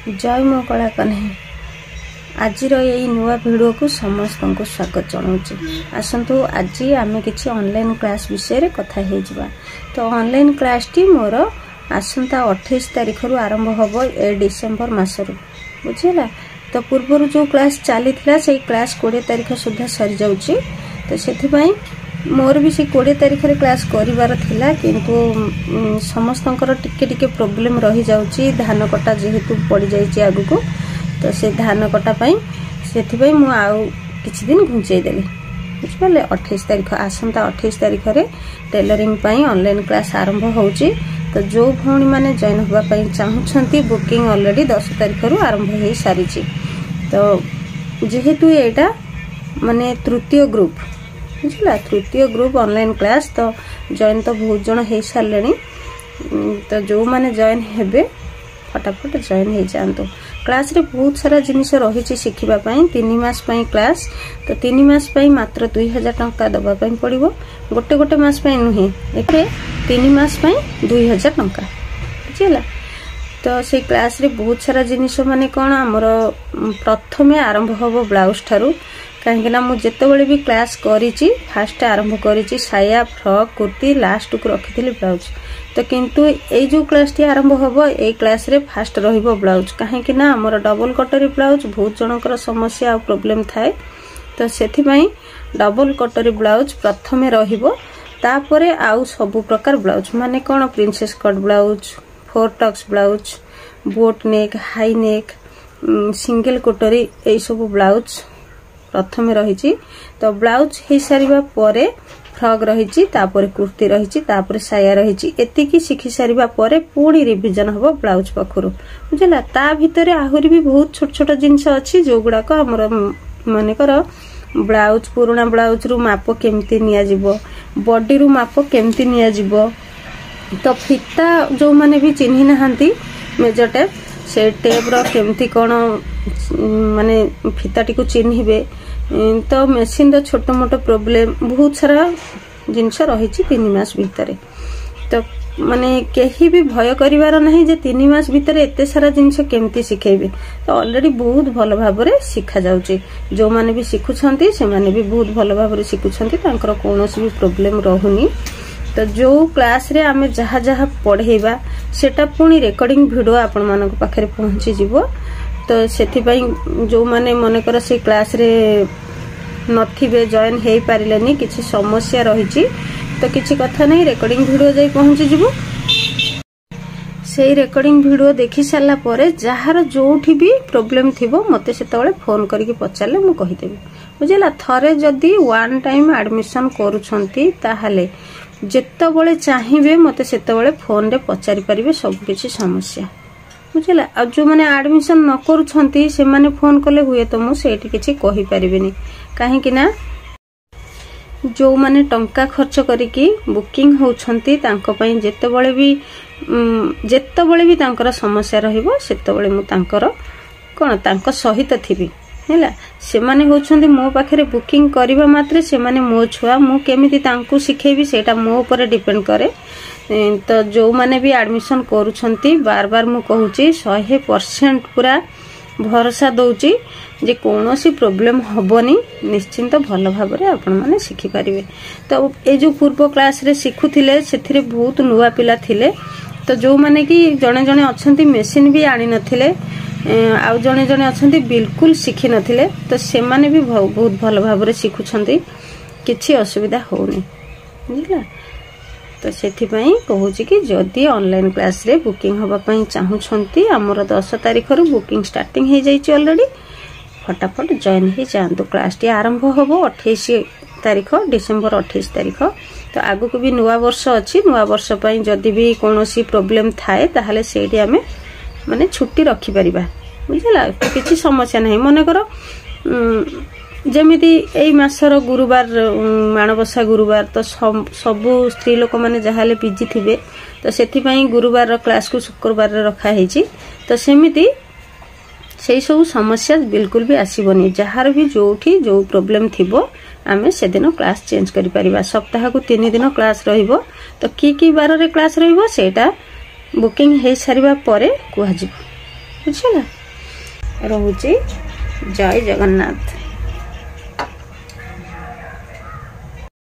जय मो कला कन्हैया आज यही नुआ वीडियो को समस्त को स्वागत जनाऊँ। आसतु आज आम कि ऑनलाइन क्लास विषय कथा हो। तो ऑनलाइन क्लास टी मोर आसंता 28 तारीख रु आरंभ हम 1 डिसेम्बर मसरू बुझेगा। तो पूर्वर जो क्लास चली से क्लास 20 तारीख सुधा सरी जाऊँगी। तो से मोर भी से 20 तारीख रे क्लास करिवार थिला किंतु समस्तंकर टिके टिके प्रॉब्लम रही जाउची। धान कटा जेहेतु पड़ी जाइची आगु को तो से धान कटा पई सेथि पई मु आउ किछि दिन घुंचै देली बुझले। 28 तारीख आसंता 28 तारीख रे टेलरिंग पई ऑनलाइन क्लास आरंभ होउची। तो जो भौणी माने जॉइन होबा पई चाहुछंती बुकिंग ऑलरेडी 10 तारीख रु आरंभ हे सारीची। तो जेहेतु एटा माने तृतीय ग्रुप बुझला, तृतीय ग्रुप ऑनलाइन क्लास तो जॉइन तो बहुत जन हो सारे। तो जो माने जॉइन हेबे फटाफट जॉइन हो जातु। क्लास रे बहुत सारा जिनिस रही शिखिबा पई 3 मास पई क्लास। तो 3 मास पई मात्र 2000 टंका दबा पई पड़िबो। गोटे गोटे मास पई नुहे एके 3 मास पई 2000 टंका बुझला। तो से क्लास रे बहुत सारा जिनिस माने कोन हमर प्रथमे आरंभ होबो ब्लाउज ठारू। कहीं मु जिते भी क्लास करी फास्ट आरंभ करी साया फ्रॉक कुर्ती लास्ट को रखी ब्लाउज। तो किंतु ए जो क्लास टी आरंभ हम ए क्लास रे फास्ट रहिबो ब्लाउज। कहीं हमर डबल कटरी ब्लाउज बहुत जनकर समस्या और प्रॉब्लम थाए। तो सेथिपई डबल कटरी ब्लाउज प्रथमे रहिबो। तापरे आउ सब प्रकार ब्लाउज माने कोन princess cut blouse, 4 tucks blouse, boat neck, high neck, single कटरी ए सब ब्लाउज प्रथम रही। तो ब्लाउज हो सारिबा परे फ्रॉक रही, तापर कुर्ती रही, तापर साया रही। एतिकी शिखि सारिबा परे पुणी रिविजन हबो ब्लाउज पखरु बुझला। ता भितरे आहुरी भी बहुत छोट छोट जिंस अछि जो गुडा को हमर माने कर ब्लाउज पुराना ब्लाउज रु माप केमती निया जिवो, बॉडी रु माप केमती निया जिवो। तो फिता जो माने भी चिन्हि नहांती मेजर टेप से टेप रो केमती कोन माने फिताटी को चिन्हिबे। तो मेसिन रो छोट मोट प्रॉब्लम बहुत सारा जिनस रही 3 मास भितरे। तो माने केही भी भय करिवार नहीं जे 3 मास भितरे एते सारा जिनस केमती सिखेबे। तो ऑलरेडी बहुत भलो भाबरे सिखा जाउची। जो माने भी सिखुछंती से माने भी बहुत भलो भाबरे सिखुछंती, तांकर कोनोसी भी प्रॉब्लम रहउनी। तो जो क्लास रे आमे जहा जहा पढ़ेबा सेटा पुणी रेकॉर्डिंग वीडियो आपण मानक पाखरे पहुंची जिवो। तो सेथि पई जो माने मने कर से क्लास रे नथिबे जॉइन हेई पारिलेनी किछि समस्या रहिछि तो किछि कथा नहीं, रेकॉर्डिंग वीडियो जाई पहुंची जिवो। सेई रेकॉर्डिंग वीडियो देखि साला परे जहार जोठी भी प्रॉब्लम थिबो मते सेतबेले फोन करके पचारले मु कहि देबी बुझला। थरे जदी वन टाइम एडमिशन करूछंती ताहाले जेतबेले चाहिबे मते सेतबेले फोन रे पचारि परिबे सब किछि समस्या बुझला। आ जो माने एडमिशन न करूछंती से माने फोन कले हुए तो मु सेठी किछि कहि परिबेनी। काहे कि ना जो माने टंका खर्च करिकी बुकिंग होउछंती तांको पई जेतबेले भी तांकर समस्या रहिबो सेतबेले मु तांकर कोन तांको सहित थिबी हैला। से माने होउछंती मो पाखरे बुकिंग करिबा मात्रे से माने मो छुआ मु केमिति तांको सिखेबी सेटा मो ऊपर डिपेंड करे। तो जो माने भी एडमिशन करूछंती बार बार मु कहूची 100% पूरा भरोसा दउची जे कोनोसी प्रॉब्लम हबोनी, निश्चिंत भलो भाबरे आपण माने सिखि परिबे। तो ए जो पूर्व क्लास रे सिखुथिले सेथिरे बहुत नुवा पिला थिले। तो जो माने कि जणे जणे अछंती मेसिन भी आनी नथिले आउ जणे जणे अछंती बिल्कुल सिखि नथिले। तो से माने भी बहुत भलो भाबरे सिखुछंती, किछि असुविधा होउनी बुझला। तो सेथि पई कहूची कि जदी ऑनलाइन क्लास रे बुकिंग होबा पई चाहुछंती हमर 10 तारीख रु बुकिंग स्टार्टिंग हे जाईची ऑलरेडी। फटाफट जॉइन ही जांतु। क्लास टी आरंभ होबो 28 तारीख डिसेम्बर 28 तारीख। तो आगु को भी नुवा वर्ष अछि, नुवा वर्ष पई जदी भी कोनोसी प्रॉब्लम थाए ताहाले सेठी हमें माने छुट्टी रखि परिबा बुझला। तो किछि समस्या नहीं। मने करो जेमिति एई मासर गुरुवार माणबसा गुरुवार तो सबु स्त्री लोक माने जहाले बिजी थिबे तो सेथि पई गुरुवार रो क्लास को शुक्रवार रे रखा हेची। तो सेमिति सेई सब समस्या बिल्कुल भी आसीबनी। जहार भी जोठी जो प्रॉब्लम थिबो आमे से दिन क्लास चेंज करि परिबा। सप्ताह को 3 दिन क्लास रहिबो। तो की बार रे क्लास रहिबो सेटा बुकिंग हे सारिबा परे कुहा जिवो ବୁଝିଲା। ରହୁଛି। ଜୟ ଜଗନ୍ନାଥ।